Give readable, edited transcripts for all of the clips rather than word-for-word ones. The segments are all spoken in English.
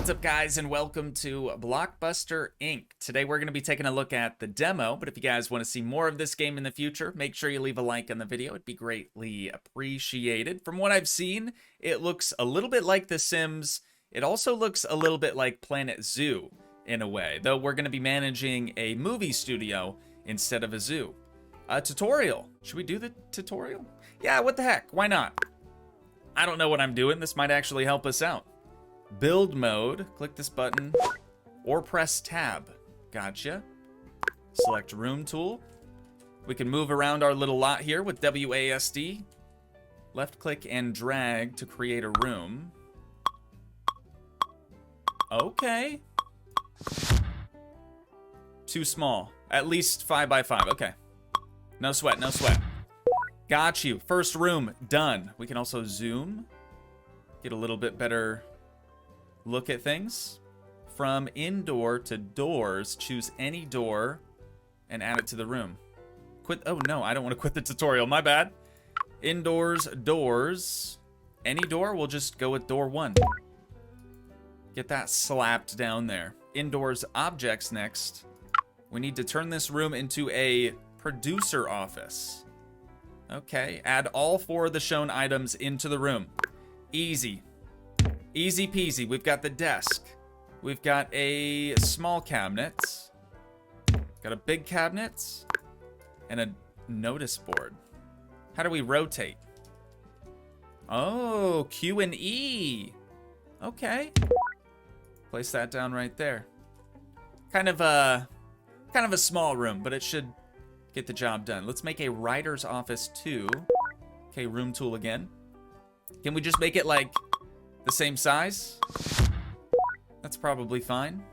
What's up, guys, and welcome to Blockbuster Inc. Today we're going to be taking a look at the demo, but if you guys want to see more of this game in the future, make sure you leave a like on the video. It'd be greatly appreciated. From what I've seen, it looks a little bit like The Sims. It also looks a little bit like Planet Zoo in a way, though we're going to be managing a movie studio instead of a zoo. A tutorial. Should we do the tutorial? Yeah, what the heck? Why not? I don't know what I'm doing. This might actually help us out. Build mode, click this button, or press tab. Gotcha. Select room tool. We can move around our little lot here with WASD. Left click and drag to create a room. Okay. Too small. At least 5 by 5. Okay. No sweat, no sweat. Got you. First room, done. We can also zoom. Get a little bit better look at things. From indoor to doors, choose any door and add it to the room. Quit. Oh no, I don't want to quit the tutorial. My bad. Indoors, doors. Any door, we'll just go with door 1. Get that slapped down there. Indoors, objects next. We need to turn this room into a producer office. Okay, add all 4 of the shown items into the room. Easy. Easy peasy. We've got the desk. We've got a small cabinet. Got a big cabinet. And a notice board. How do we rotate? Oh, Q and E. Okay. Place that down right there. Kind of a small room, but it should get the job done. Let's make a writer's office too. Okay, room tool again. Can we just make it like the same size? That's probably fine.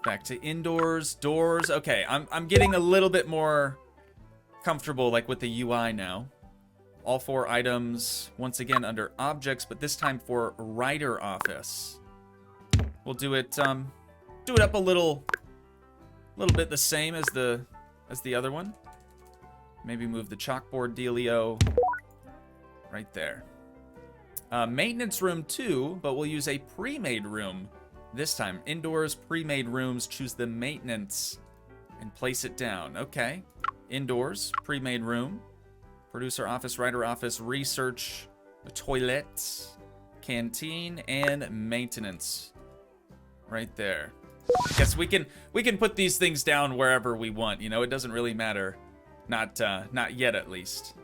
Back to indoors, doors. Okay, I'm getting a little bit more comfortable like with the UI now. All 4 items once again under objects, but this time for writer office. We'll do it up a little bit the same as the other one. Maybe move the chalkboard dealio right there. Maintenance room 2, but we'll use a pre-made room this time. Indoors, pre-made rooms, choose the maintenance and place it down. Okay. Indoors, pre-made room. Producer office, writer office, research, a toilet, canteen, and maintenance. Right there. I guess we can put these things down wherever we want, you know, it doesn't really matter. Not yet at least.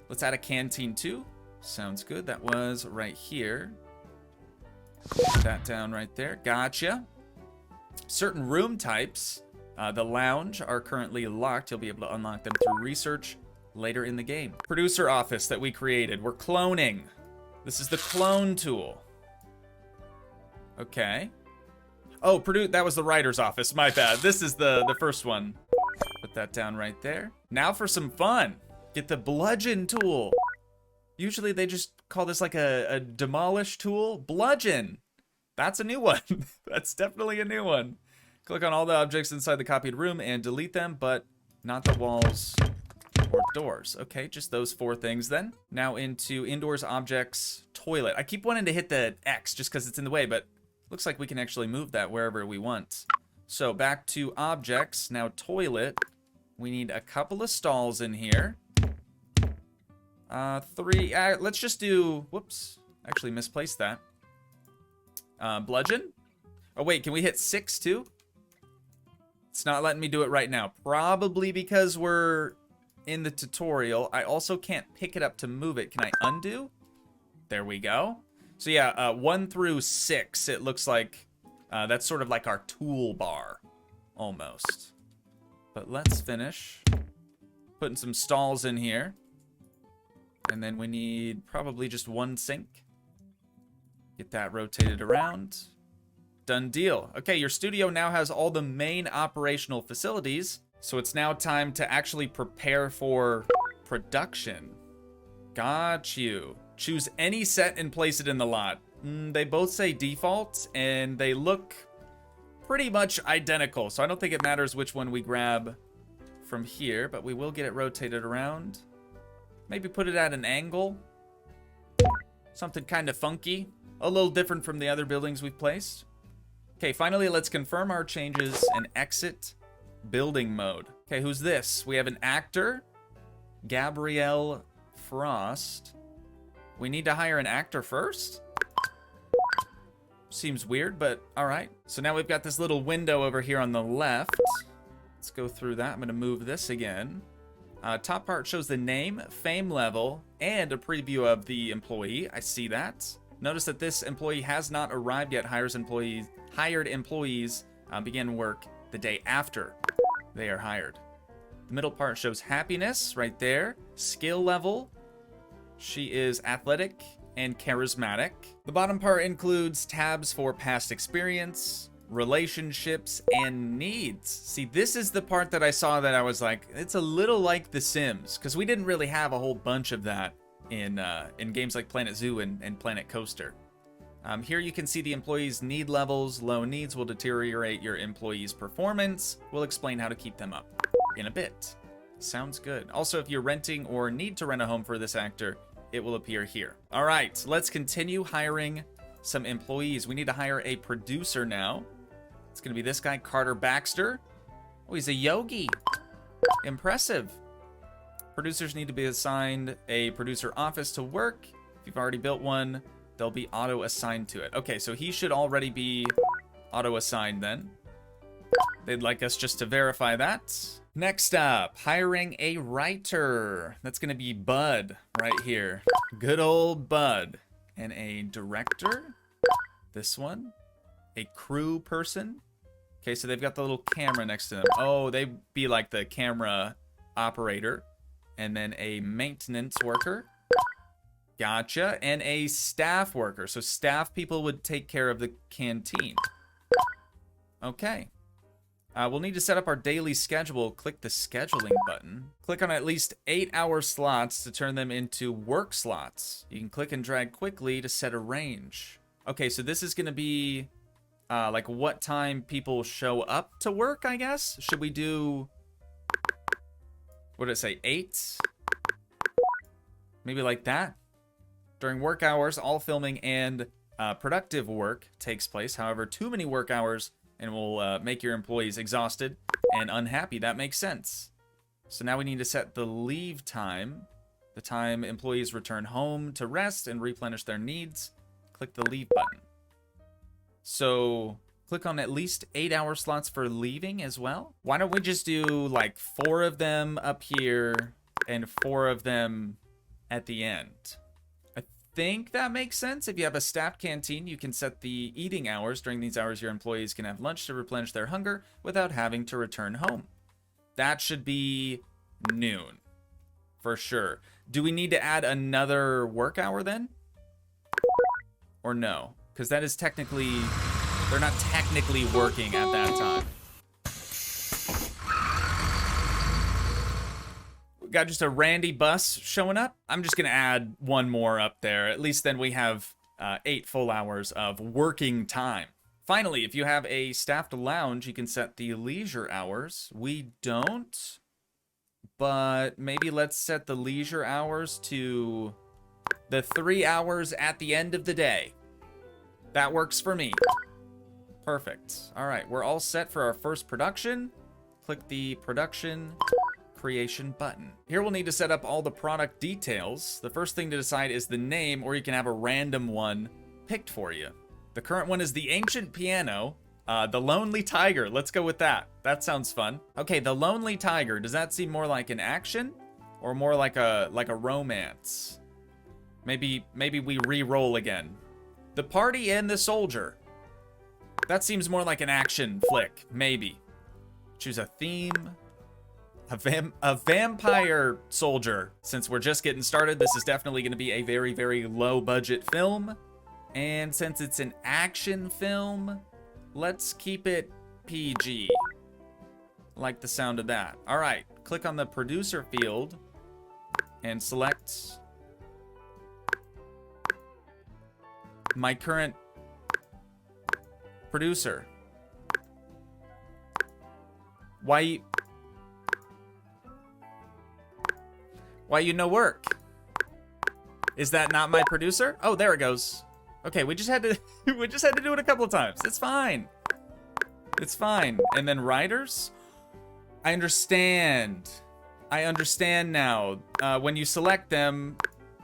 Let's add a canteen too. Sounds good. That was right here. Put that down right there. Gotcha. Certain room types, the lounge, are currently locked. You'll be able to unlock them through research later in the game. Producer office that we created. We're cloning. This is the clone tool. Okay. Oh, that was the writer's office. My bad. This is the first one. Put that down right there. Now for some fun. Get the bludgeon tool. Usually they just call this like a demolish tool. Bludgeon. That's a new one. That's definitely a new one. Click on all the objects inside the copied room and delete them, but not the walls or doors. Okay, just those 4 things then. Now into indoors objects, toilet. I keep wanting to hit the X just because it's in the way, but looks like we can actually move that wherever we want. So back to objects, now toilet. We need a couple of stalls in here. 3, let's just do, whoops, actually misplaced that. Bludgeon? Oh wait, can we hit 6 too? It's not letting me do it right now. Probably because we're in the tutorial. I also can't pick it up to move it. Can I undo? There we go. So yeah, 1 through 6, it looks like that's sort of like our toolbar, almost. But let's finish. Putting some stalls in here. And then we need probably just 1 sink. Get that rotated around. Done deal. Okay, your studio now has all the main operational facilities. So it's now time to actually prepare for production. Got you. Choose any set and place it in the lot. They both say default, and they look pretty much identical. So I don't think it matters which one we grab from here, but we will get it rotated around. Maybe put it at an angle. Something kind of funky. A little different from the other buildings we've placed. Okay, finally, let's confirm our changes and exit building mode. Okay, who's this? We have an actor, Gabrielle Frost. We need to hire an actor first? Seems weird, but all right. So now we've got this little window over here on the left. Let's go through that. I'm going to move this again. Top part shows the name, fame level, and a preview of the employee. I see that. Notice that this employee has not arrived yet. Hired employees begin work the day after they are hired. The middle part shows happiness right there. Skill level. She is athletic and charismatic. The bottom part includes tabs for past experience, relationships, and needs. See, this is the part that I saw that I was like, it's a little like The Sims, because we didn't really have a whole bunch of that in games like Planet Zoo and Planet Coaster. Here you can see the employees' need levels. Low needs will deteriorate your employees' performance. We'll explain how to keep them up in a bit. Sounds good. Also, if you're renting or need to rent a home for this actor, it will appear here. All right, let's continue hiring some employees. We need to hire a producer now. It's gonna be this guy, Carter Baxter. Oh, he's a yogi. Impressive. Producers need to be assigned a producer office to work. If you've already built one, they'll be auto-assigned to it. Okay, so he should already be auto-assigned then. They'd like us just to verify that. Next up, hiring a writer. That's gonna be Bud right here. Good old Bud. And a director. This one. A crew person. Okay, so they've got the little camera next to them. Oh, they'd be like the camera operator. And then a maintenance worker. Gotcha. And a staff worker. So staff people would take care of the canteen. Okay. We'll need to set up our daily schedule. Click the scheduling button. Click on at least 8-hour slots to turn them into work slots. You can click and drag quickly to set a range. Okay, so this is going to be like what time people show up to work, I guess? Should we do, what did it say, 8? Maybe like that? During work hours, all filming and productive work takes place. However, too many work hours and will make your employees exhausted and unhappy. That makes sense. So now we need to set the leave time, the time employees return home to rest and replenish their needs. Click the leave button. So click on at least 8-hour slots for leaving as well. Why don't we just do like 4 of them up here and 4 of them at the end? I think that makes sense. If you have a staffed canteen, you can set the eating hours. During these hours, your employees can have lunch to replenish their hunger without having to return home. That should be noon, for sure. Do we need to add another work hour then? Or no? Because that is technically, they're not technically working at that time. Got just a Randy bus showing up. I'm just gonna add 1 more up there. At least then we have 8 full hours of working time. Finally, if you have a staffed lounge, you can set the leisure hours. We don't, but maybe let's set the leisure hours to the 3 hours at the end of the day. That works for me. Perfect. All right, we're all set for our first production. Click the production creation button. Here we'll need to set up all the product details. The first thing to decide is the name, or you can have a random one picked for you. The current one is the Ancient Piano. The Lonely Tiger. Let's go with that. That sounds fun. Okay, the Lonely Tiger. Does that seem more like an action or more like a romance? Maybe we re-roll again. The Party and the Soldier. That seems more like an action flick. Maybe. Choose a theme. A vampire soldier. Since we're just getting started, this is definitely going to be a very, very low budget film. And since it's an action film, let's keep it PG. Like the sound of that. All right, click on the producer field and select my current producer. Why you no work? Is that not my producer? Oh, there it goes. Okay, we just had to do it a couple of times. It's fine. It's fine. And then writers? I understand. I understand now. When you select them,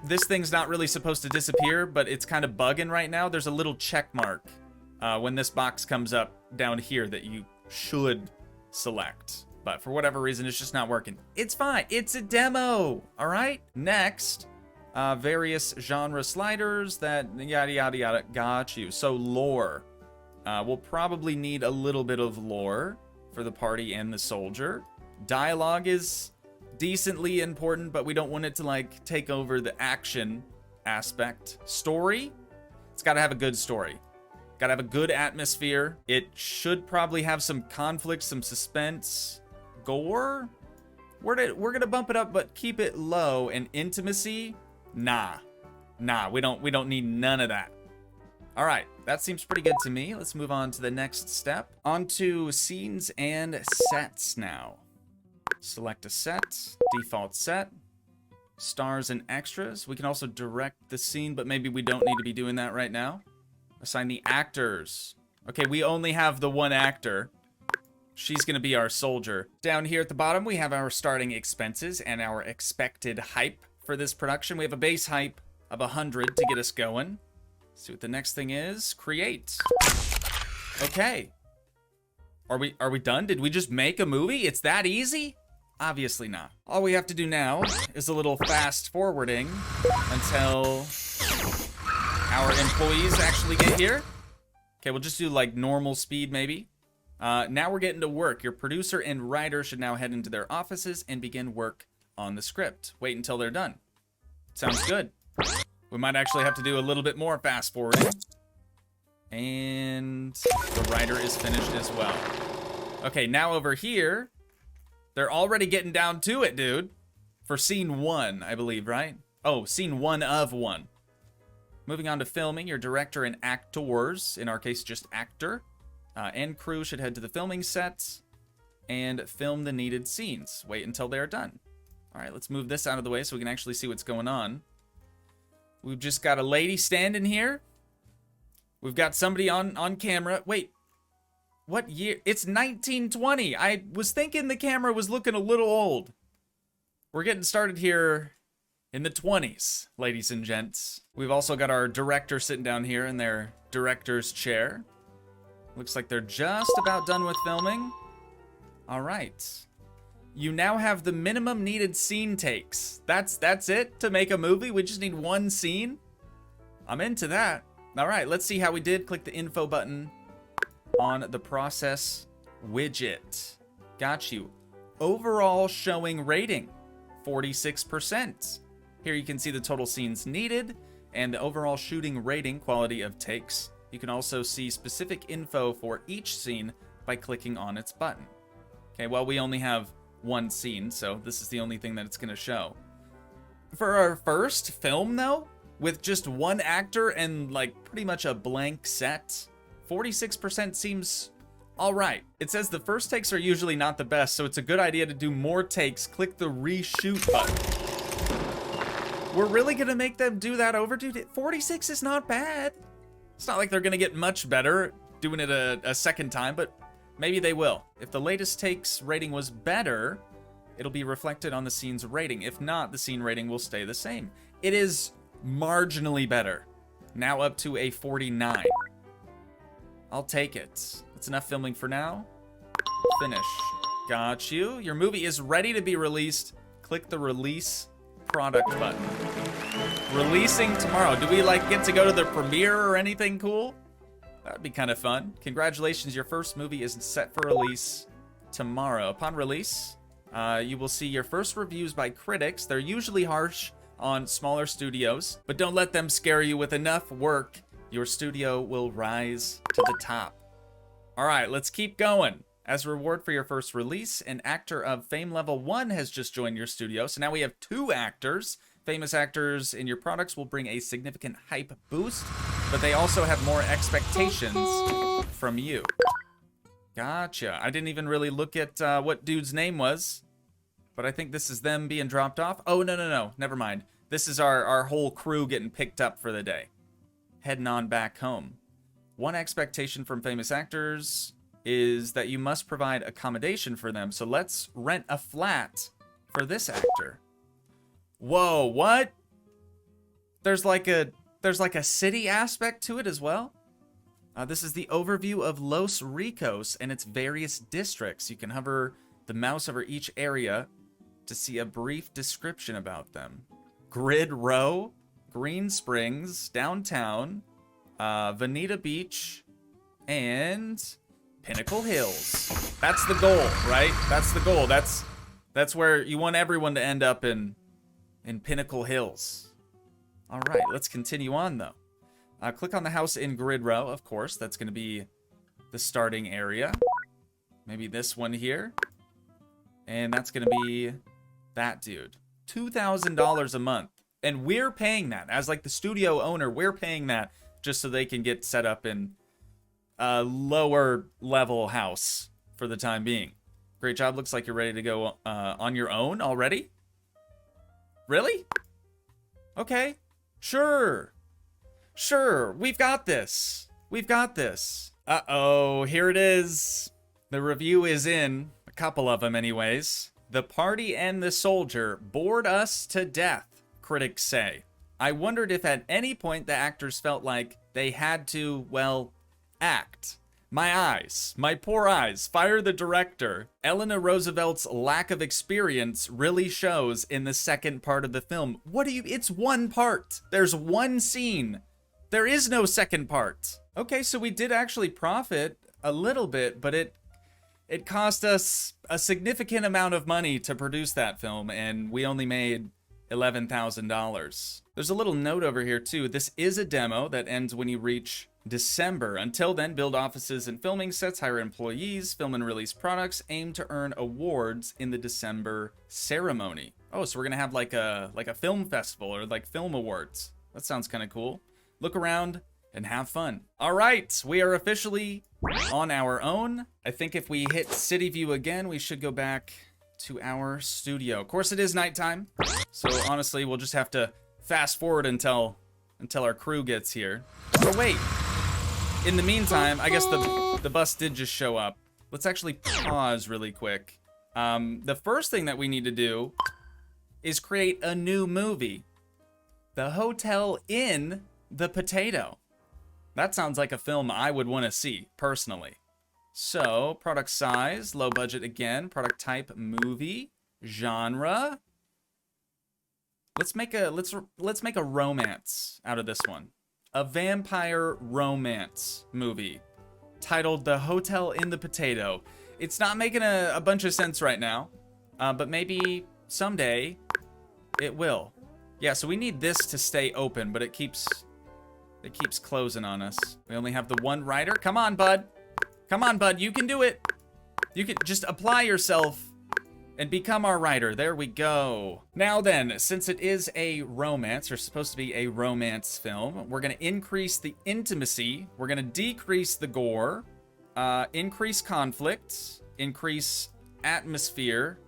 this thing's not really supposed to disappear, but it's kind of bugging right now. There's a little check mark when this box comes up down here that you should select. But for whatever reason, it's just not working. It's fine. It's a demo. All right. Next, various genre sliders that yada, yada, yada. Got you. So lore. We'll probably need a little bit of lore for the party and the soldier. Dialogue is decently important, but we don't want it to like take over the action aspect. Story, it's got to have a good story. Got to have a good atmosphere. It should probably have some conflict, some suspense. Gore, we're gonna bump it up, but keep it low. And intimacy, nah, we don't need none of that. All right, that seems pretty good to me. Let's move on to the next step. On to scenes and sets now. Select a set, default set, stars and extras. We can also direct the scene, but maybe we don't need to be doing that right now. Assign the actors. Okay, we only have the one actor. She's gonna be our soldier. Down here at the bottom, we have our starting expenses and our expected hype for this production. We have a base hype of 100 to get us going. See what the next thing is. Create. Okay. Are we done? Did we just make a movie? It's that easy? Obviously not. All we have to do now is a little fast forwarding until our employees actually get here. Okay, we'll just do like normal speed maybe. Now we're getting to work. Your producer and writer should now head into their offices and begin work on the script. Wait until they're done. Sounds good. We might actually have to do a little bit more fast forwarding. And the writer is finished as well. Okay, now over here, they're already getting down to it, dude. For scene 1, I believe, right? Oh, scene 1 of 1. Moving on to filming, your director and actors, in our case, just actor, and crew should head to the filming sets and film the needed scenes. Wait until they're done. All right, let's move this out of the way so we can actually see what's going on. We've just got a lady standing here. We've got somebody on camera. Wait, what year? It's 1920. I was thinking the camera was looking a little old. We're getting started here in the 20s, ladies and gents. We've also got our director sitting down here in their director's chair. Looks like they're just about done with filming. All right. You now have the minimum needed scene takes. That's it to make a movie? We just need one scene? I'm into that. All right, let's see how we did. Click the info button on the process widget. Got you. Overall showing rating, 46%. Here you can see the total scenes needed and the overall shooting rating, quality of takes. You can also see specific info for each scene by clicking on its button. Okay, well, we only have one scene, so this is the only thing that it's gonna show. For our first film, though, with just one actor and like pretty much a blank set, 46% seems all right. It says the first takes are usually not the best, so it's a good idea to do more takes. Click the reshoot button. We're really gonna make them do that over, dude? 46 is not bad. It's not like they're gonna get much better doing it a second time, but maybe they will. If the latest takes rating was better, it'll be reflected on the scene's rating. If not, the scene rating will stay the same. It is marginally better. Now up to a 49. I'll take it. That's enough filming for now. Finish. Got you. Your movie is ready to be released. Click the release product button. Releasing tomorrow. Do we like get to go to the premiere or anything cool? That'd be kind of fun. Congratulations, your first movie is set for release tomorrow. Upon release, you will see your first reviews by critics. They're usually harsh on smaller studios, but don't let them scare you. With enough work, your studio will rise to the top. All right, let's keep going. As a reward for your first release, an actor of fame level 1 has just joined your studio. So now we have 2 actors. Famous actors in your products will bring a significant hype boost, but they also have more expectations from you. Gotcha. I didn't even really look at what dude's name was, but I think this is them being dropped off. Oh, no. Never mind. This is our whole crew getting picked up for the day. Heading on back home. 1 expectation from famous actors. is that you must provide accommodation for them. So let's rent a flat for this actor. Whoa, what? There's like a city aspect to it as well. This is the overview of Los Ricos and its various districts. You can hover the mouse over each area to see a brief description about them. Grid Row, Green Springs, Downtown, Veneta Beach, and Pinnacle Hills. That's the goal, right? That's the goal. That's where you want everyone to end up in Pinnacle Hills. All right, let's continue on though. Click on the house in Grid Row, of course. That's going to be the starting area. Maybe this one here. And that's going to be that dude. $2,000 a month. And we're paying that. As like the studio owner, we're paying that just so they can get set up in a lower level house for the time being. Great job. Looks like you're ready to go on your own already. Really? Okay. Sure. Sure, we've got this. We've got this. Uh-oh, here it is. The review is in. A couple of them anyways. The party and the soldier bored us to death, critics say. I wondered if at any point the actors felt like they had to, well, act. My eyes, my poor eyes, fire the director. Eleanor Roosevelt's lack of experience really shows in the second part of the film. It's one part. There's one scene. There is no second part. Okay, so we did actually profit a little bit, but it cost us a significant amount of money to produce that film, and we only made $11,000. There's a little note over here too. This is a demo that ends when you reach December. Until then, build offices and filming sets, hire employees, film and release products, aim to earn awards in the December ceremony. Oh, so we're gonna have like a film festival or like film awards. That sounds kind of cool. Look around and have fun. All right, we are officially on our own. I think if we hit city view again, we should go back to our studio. Of course, it is nighttime, so honestly, we'll just have to fast forward until our crew gets here. Oh wait, in the meantime, I guess the bus did just show up. Let's actually pause really quick. The first thing that we need to do is create a new movie. The Hotel in the Potato. That sounds like a film I would want to see, personally. So, product size, low budget again, product type, movie, genre. Let's make a romance out of this one. A vampire romance movie titled The Hotel in the Potato. It's not making a bunch of sense right now, but maybe someday it will. Yeah, so we need this to stay open, but it keeps closing on us. We only have the one writer. Come on, bud. Come on, bud. You can do it. You can just apply yourself and become our writer. There we go. Now then, since it is a romance, or supposed to be a romance film, we're going to increase the intimacy. We're going to decrease the gore, increase conflict, increase atmosphere,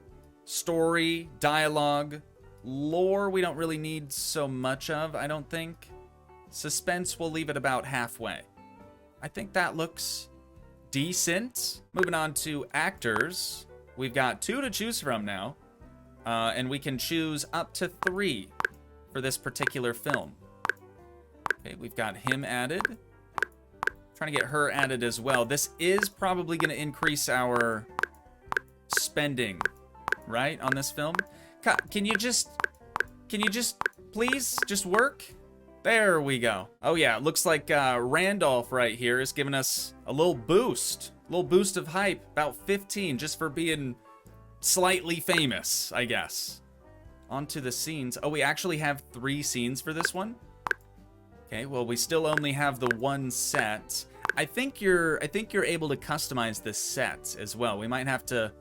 story, dialogue, lore we don't really need so much of, I don't think. Suspense, we'll leave it about halfway. I think that looks decent. Moving on to actors. We've got 2 to choose from now. And we can choose up to 3 for this particular film. Okay, we've got him added. Trying to get her added as well. This is probably going to increase our spending, right, on this film. Can you just please just work? There we go. Oh yeah, it looks like Randolph right here is giving us a little boost of hype, about 15 just for being slightly famous, I guess. On to the scenes. Oh, we actually have 3 scenes for this one. Okay, well, we still only have the one set. I think you're able to customize this set as well. We might have to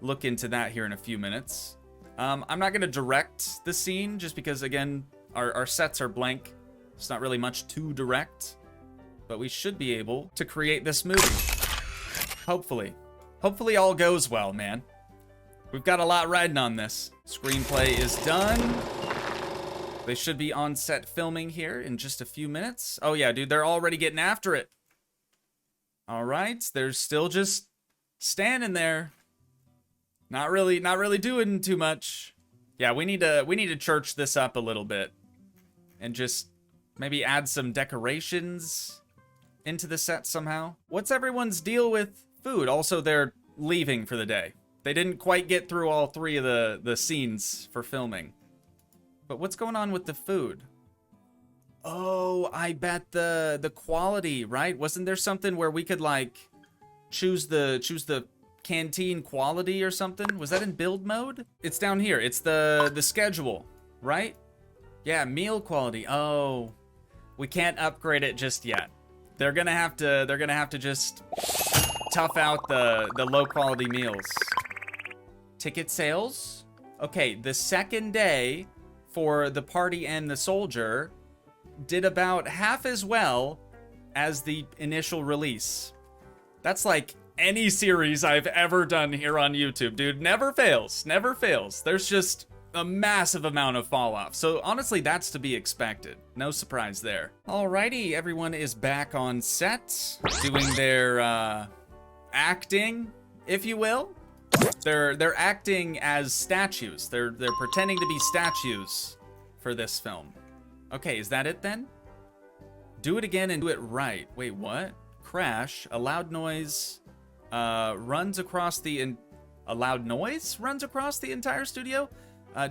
look into that here in a few minutes. I'm not gonna direct the scene just because, again, our sets are blank. It's not really much to direct, but we should be able to create this movie. Hopefully. Hopefully all goes well, man. We've got a lot riding on this. Screenplay is done. They should be on set filming here in just a few minutes. Oh yeah, dude, they're already getting after it. All right, they're still just standing there. Not really doing too much. Yeah, we need to church this up a little bit and just maybe add some decorations into the set somehow. What's everyone's deal with food? Also, they're leaving for the day. They didn't quite get through all 3 of the scenes for filming. But what's going on with the food? Oh, I bet the quality, right? Wasn't there something where we could like choose the canteen quality or something? Was that in build mode? It's down here. It's the schedule, right? Yeah, meal quality. Oh, we can't upgrade it just yet. They're gonna have to just tough out the low quality meals. Ticket sales? Okay, the second day for the party and the soldier did about half as well as the initial release. That's like any series I've ever done here on YouTube, dude. Never fails, never fails. There's just a massive amount of fall off. So honestly, that's to be expected. No surprise there. Alrighty, everyone is back on set, doing their acting, if you will. They're acting as statues. They're pretending to be statues for this film. Okay, is that it then? Do it again and do it right. Wait, what? Crash. A loud noise runs across the entire studio,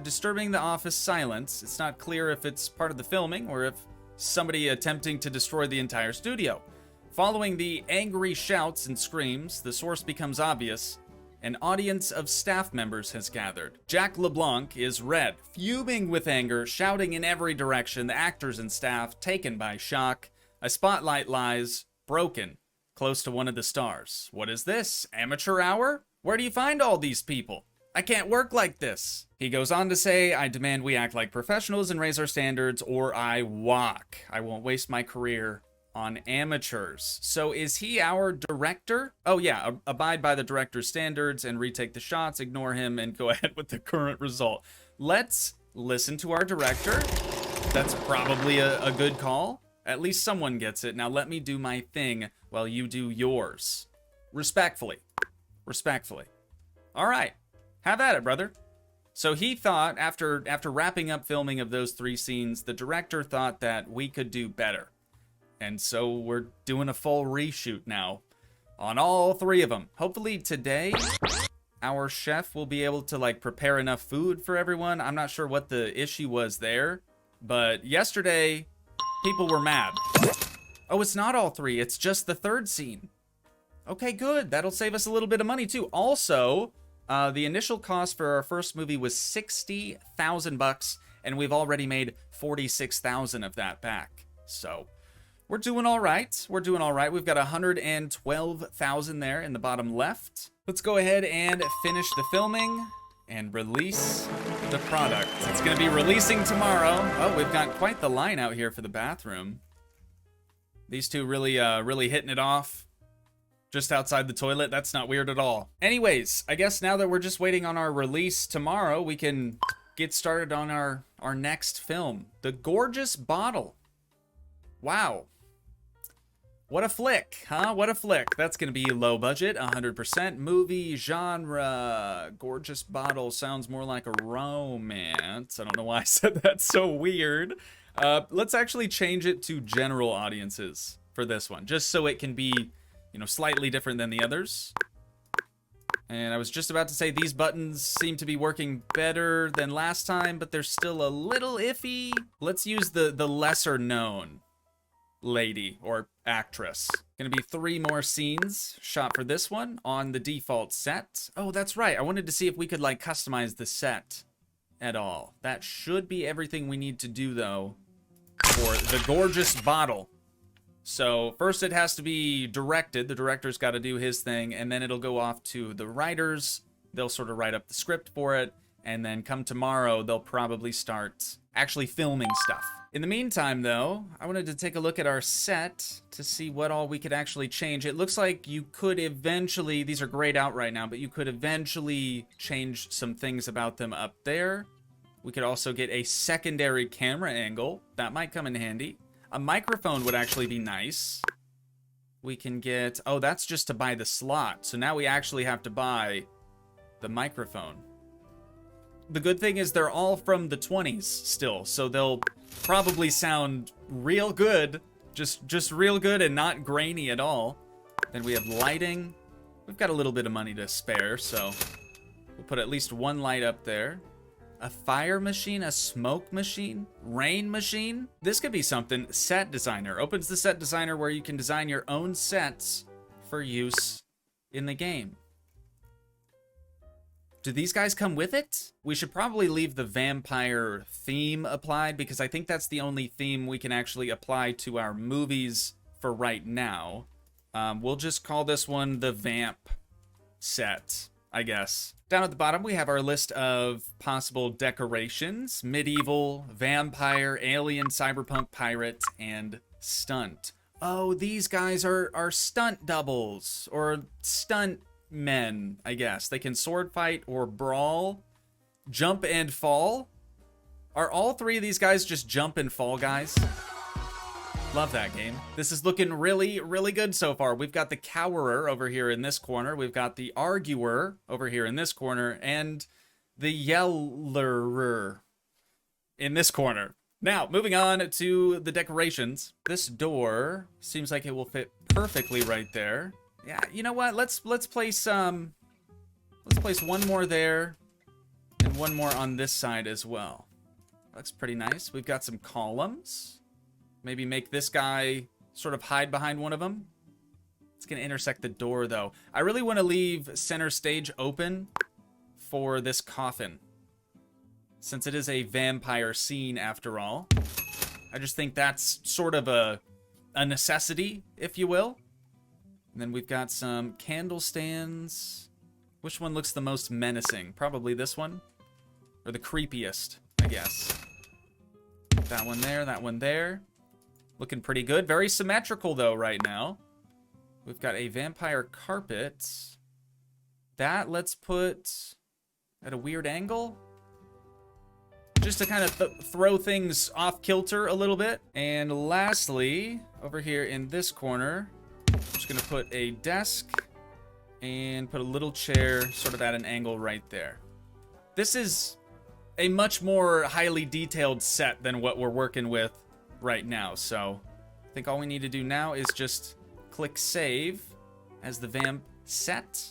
disturbing the office silence. It's not clear if it's part of the filming or if somebody attempting to destroy the entire studio. Following the angry shouts and screams, the source becomes obvious. An audience of staff members has gathered. Jack LeBlanc is red, fuming with anger, shouting in every direction, the actors and staff taken by shock. A spotlight lies, broken, close to one of the stars. What is this? Amateur hour? Where do you find all these people? I can't work like this. He goes on to say, I demand we act like professionals and raise our standards, or I walk. I won't waste my career on amateurs. So is he our director? Oh yeah, abide by the director's standards and retake the shots, ignore him, and go ahead with the current result. Let's listen to our director. That's probably a good call. At least someone gets it. Now let me do my thing while you do yours. Respectfully. Respectfully. All right. Have at it, brother. So he thought, after wrapping up filming of those 3 scenes, the director thought that we could do better. And so we're doing a full reshoot now on all 3 of them. Hopefully today, our chef will be able to like prepare enough food for everyone. I'm not sure what the issue was there, but yesterday, people were mad. Oh, it's not all 3. It's just the 3rd scene. Okay, good. That'll save us a little bit of money too. Also, the initial cost for our first movie was $60,000, and we've already made $46,000 of that back. So we're doing all right. We're doing all right. We've got $112,000 there in the bottom left. Let's go ahead and finish the filming and release the product. It's going to be releasing tomorrow. Oh, we've got quite the line out here for the bathroom. These two really hitting it off just outside the toilet. That's not weird at all. Anyways, I guess now that we're just waiting on our release tomorrow, we can get started on our next film, The Gorgeous Bottle. Wow. What a flick, huh? What a flick. That's going to be low budget, 100%. Movie genre. Gorgeous Bottle sounds more like a romance. I don't know why I said that so weird. Let's actually change it to general audiences for this one, just so it can be, you know, slightly different than the others. And I was just about to say these buttons seem to be working better than last time, but they're still a little iffy. Let's use the lesser known lady or actress. Gonna be 3 more scenes shot for this one on the default set. Oh, that's right. I wanted to see if we could like customize the set at all. That should be everything we need to do though for The Gorgeous Bottle. So first it has to be directed. The director's got to do his thing, and then it'll go off to the writers. They'll sort of write up the script for it, and then come tomorrow, they'll probably start actually filming stuff. In the meantime, though, I wanted to take a look at our set to see what all we could actually change. It looks like you could eventually, these are grayed out right now, but you could eventually change some things about them up there. We could also get a secondary camera angle. That might come in handy. A microphone would actually be nice. we can get... Oh, that's just to buy the slot. So now we actually have to buy the microphone. The good thing is they're all from the 20s still, so they'll probably sound real good. Just real good and not grainy at all. Then we have lighting. We've got a little bit of money to spare, so we'll put at least one light up there. A fire machine, a smoke machine, rain machine. This could be something. Set designer. Opens the set designer where you can design your own sets for use in the game. Do these guys come with it? We should probably leave the vampire theme applied because I think that's the only theme we can actually apply to our movies for right now. We'll just call this one the vamp set, I guess. Down at the bottom, we have our list of possible decorations: medieval, vampire, alien, cyberpunk, pirate, and stunt. Oh, these guys are stunt doubles, or stunt men, I guess. They can sword fight or brawl, jump and fall. Are all three of these guys just jump and fall guys? Love that game. This is looking really, really good so far. We've got the cowerer over here in this corner. We've got the arguer over here in this corner. And the yellerer in this corner. Now, moving on to the decorations. This door seems like it will fit perfectly right there. Yeah, you know what? Let's place one more there and one more on this side as well. Looks pretty nice. We've got some columns. Maybe make this guy sort of hide behind one of them. It's going to intersect the door, though. I really want to leave center stage open for this coffin, since it is a vampire scene after all. I just think that's sort of a necessity, if you will. And then we've got some candle stands. Which one looks the most menacing? Probably this one. Or the creepiest, I guess. That one there, that one there. Looking pretty good. Very symmetrical, though, right now. We've got a vampire carpet. That let's put at a weird angle. Just to kind of throw things off kilter a little bit. And lastly, over here in this corner, I'm just going to put a desk and put a little chair sort of at an angle right there. This is a much more highly detailed set than what we're working with right now. So I think all we need to do now is just click save as the vamp set.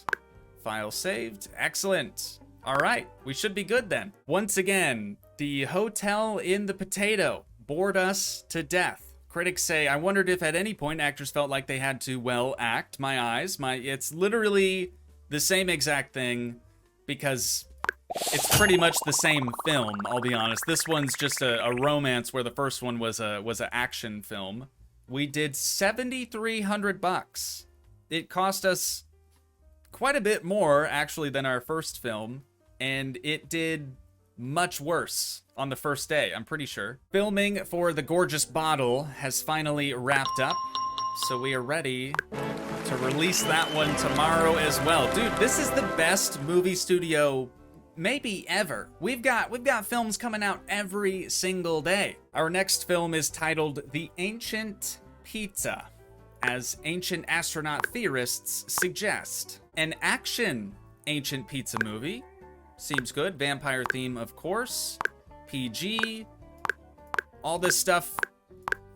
File saved. Excellent. All right, we should be good then. Once again, the hotel in the potato bored us to death. Critics say, I wondered if at any point actors felt like they had to, well, act. My eyes. It's literally the same exact thing because it's pretty much the same film, I'll be honest. This one's just a romance where the first one was an action film. We did $7,300. It cost us quite a bit more, actually, than our first film, and it did much worse on the first day, I'm pretty sure. Filming for The Gorgeous Bottle has finally wrapped up, so we are ready to release that one tomorrow as well. Dude, this is the best movie studio maybe ever. We've got films coming out every single day. Our next film is titled The Ancient Pizza, as ancient astronaut theorists suggest. An action ancient pizza movie. Seems good. Vampire theme, of course. PG. All this stuff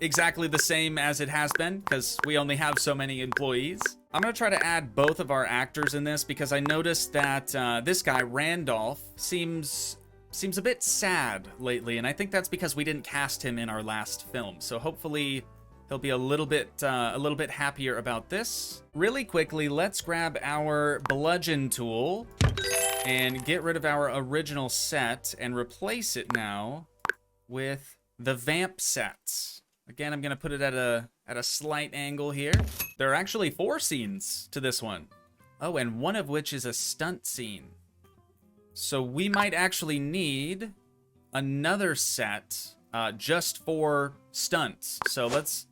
exactly the same as it has been, because we only have so many employees. I'm going to try to add both of our actors in this, because I noticed that this guy, Randolph, seems a bit sad lately, and I think that's because we didn't cast him in our last film. So hopefully he'll be a little bit happier about this. Really quickly, let's grab our bludgeon tool and get rid of our original set and replace it now with the vamp set. Again, I'm gonna put it at a slight angle here. There are actually 4 scenes to this one. Oh, and one of which is a stunt scene. So we might actually need another set just for stunts. So let's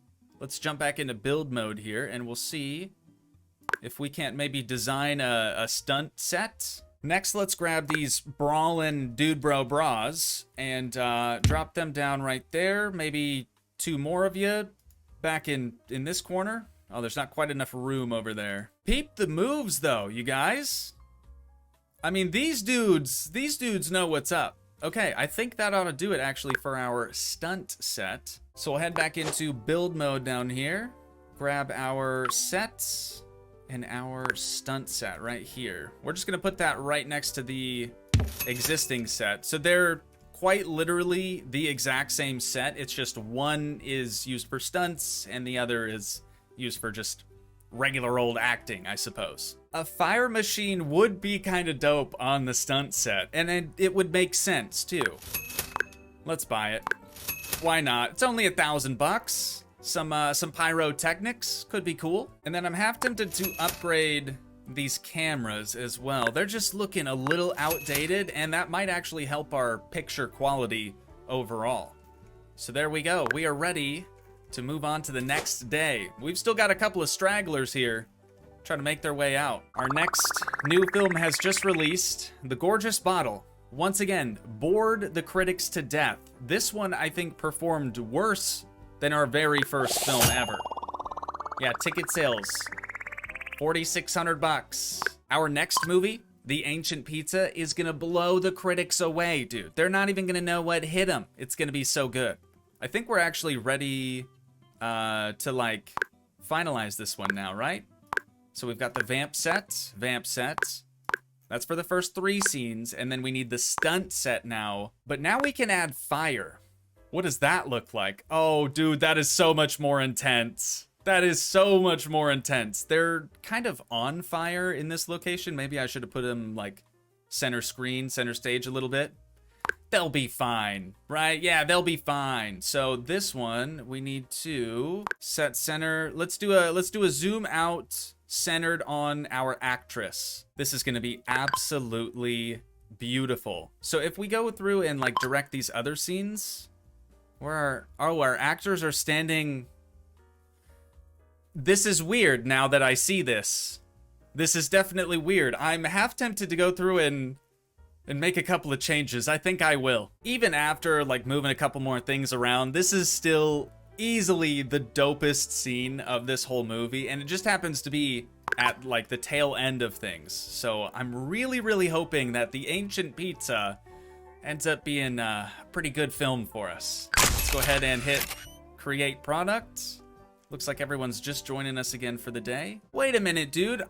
jump back into build mode here, and we'll see if we can't maybe design a stunt set. Next, let's grab these brawlin' dude bro bras and drop them down right there. Maybe 2 more of you back in this corner Oh, there's not quite enough room over there. Peep the moves, though, you guys. I mean, these dudes know what's up. Okay, I think that ought to do it, actually, for our stunt set. So we'll head back into build mode down here. Grab our sets and our stunt set right here. We're just going to put that right next to the existing set. So they're quite literally the exact same set. It's just one is used for stunts and the other is used for just regular old acting, I suppose. A fire machine would be kind of dope on the stunt set, and it would make sense too. Let's buy it. Why not? It's only $1,000. Some pyrotechnics could be cool. And then I'm half tempted to upgrade these cameras as well. They're just looking a little outdated, and that might actually help our picture quality overall. So there we go. We are ready to move on to the next day. We've still got a couple of stragglers here trying to make their way out. Our next new film has just released, The Gorgeous Bottle. Once again, bored the critics to death. This one, I think, performed worse than our very first film ever. Yeah, ticket sales, $4,600. Our next movie, The Ancient Pizza, is gonna blow the critics away, dude. They're not even gonna know what hit them. It's gonna be so good. I think we're actually ready to like finalize this one now, right? So we've got the vamp set. That's for the first 3 scenes, and then we need the stunt set now. But now we can add fire. What does that look like? Oh, dude, that is so much more intense. That is so much more intense. They're kind of on fire in this location. Maybe I should have put them like center screen, center stage a little bit. They'll be fine, right? Yeah, they'll be fine. So this one, we need to set center. Let's do a zoom out centered on our actress. This is gonna be absolutely beautiful. So if we go through and like direct these other scenes, where our actors are standing. This is weird now that I see this. This is definitely weird. I'm half tempted to go through and make a couple of changes. I think I will. Even after like moving a couple more things around, this is still easily the dopest scene of this whole movie, and it just happens to be at like the tail end of things. So I'm really, really hoping that The Ancient Pizza ends up being a pretty good film for us. Let's go ahead and hit create product. Looks like everyone's just joining us again for the day. Wait a minute, dude.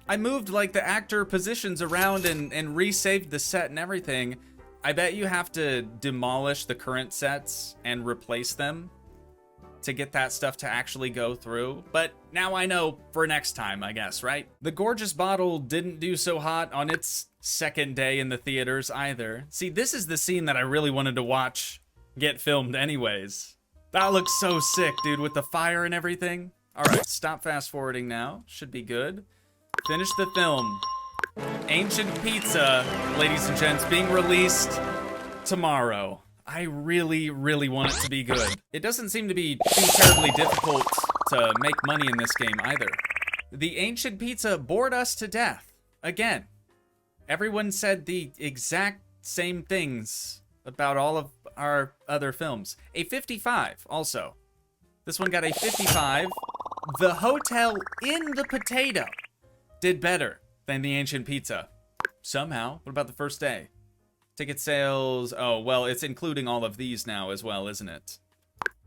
I moved like the actor positions around and resaved the set and everything. I bet you have to demolish the current sets and replace them to get that stuff to actually go through. But now I know for next time, I guess, right? The Gorgeous Bottle didn't do so hot on its second day in the theaters either. See, this is the scene that I really wanted to watch get filmed anyways. That looks so sick, dude, with the fire and everything. All right, stop fast forwarding now. Should be good. Finish the film. Ancient Pizza, ladies and gents, being released tomorrow. I really, really want it to be good. It doesn't seem to be too terribly difficult to make money in this game either. The Ancient Pizza bored us to death. Again, everyone said the exact same things about all of our other films. A 55 also. This one got a 55. The Hotel in the Potato did better than The Ancient Pizza. Somehow. What about the first day? Ticket sales. Oh, well, it's including all of these now as well, isn't it?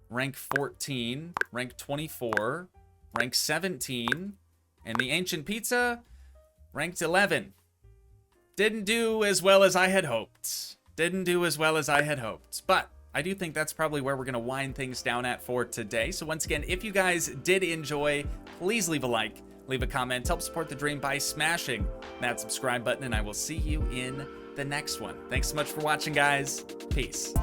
Rank 14, rank 24, rank 17, and The Ancient Pizza ranked 11. Didn't do as well as I had hoped. Didn't do as well as I had hoped. But I do think that's probably where we're going to wind things down at for today. So once again, if you guys did enjoy, please leave a like, leave a comment, help support the dream by smashing that subscribe button, and I will see you in the next one. Thanks so much for watching, guys. Peace.